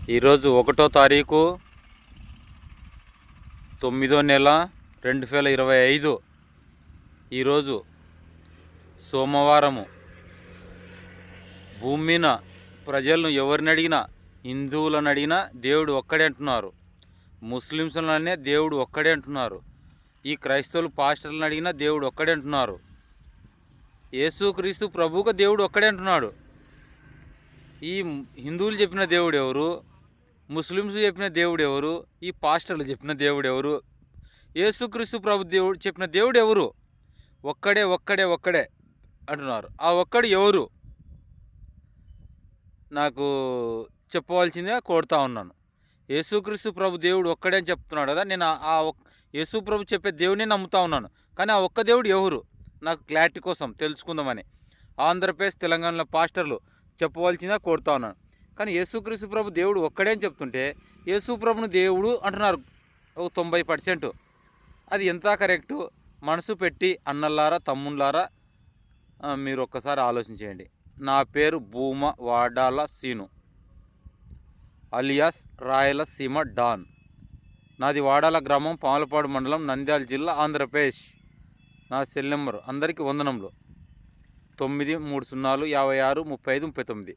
ఈరోజు 1వ తారీఖు 9వ నెల 2025. ఈరోజు సోమవారము. భూమి మీద ప్రజలను ఎవరిని అడిగినా, హిందువులను అడిగినా దేవుడు ఒక్కడే అంటున్నారు. ముస్లిమ్స్లనే దేవుడు ఒక్కడే అంటున్నారు. ఈ క్రైస్తవులు పాస్టర్లను అడిగినా దేవుడు ఒక్కడే అంటున్నారు. యేసుక్రీస్తు ప్రభువుకు దేవుడు ఒక్కడే అంటున్నాడు. ఈ హిందువులు చెప్పిన దేవుడు ఎవరు? ముస్లిమ్స్ చెప్పిన దేవుడు ఎవరు? ఈ పాస్టర్లు చెప్పిన దేవుడు ఎవరు? యేసుక్రీస్తు ప్రభు దేవుడు చెప్పిన దేవుడు ఎవరు? ఒక్కడే ఒక్కడే ఒక్కడే అంటున్నారు. ఆ ఒక్కడు ఎవరు? నాకు చెప్పవలసిందిగా కోరుతా ఉన్నాను. యేసుక్రీస్తు ప్రభు దేవుడు ఒక్కడే అని చెప్తున్నాడు కదా, నేను యేసు ప్రభు చెప్పే దేవుడిని నమ్ముతా ఉన్నాను. కానీ ఆ ఒక్క దేవుడు ఎవరు? నాకు క్లారిటీ కోసం తెలుసుకుందామని ఆంధ్రప్రదేశ్, తెలంగాణలో పాస్టర్లు చెప్పవలసిందిగా కోరుతా ఉన్నాను. కానీ యేసుక్రీస్తు ప్రభు దేవుడు ఒక్కడే అని చెప్తుంటే యేసు ప్రభును దేవుడు అంటున్నారు ఒక 90%. అది ఎంత కరెక్టు? మనసు పెట్టి అన్నలారా, తమ్ముళ్ళారా, మీరు ఒక్కసారి ఆలోచించేయండి. నా పేరు భూమ వాడాల సీను అలియాస్ రాయలసీమ డాన్. నాది వాడాల గ్రామం, పాములపాడు మండలం, నంద్యాల జిల్లా, ఆంధ్రప్రదేశ్. నా సెల్ నెంబర్ అందరికీ వందనంలో 930563539.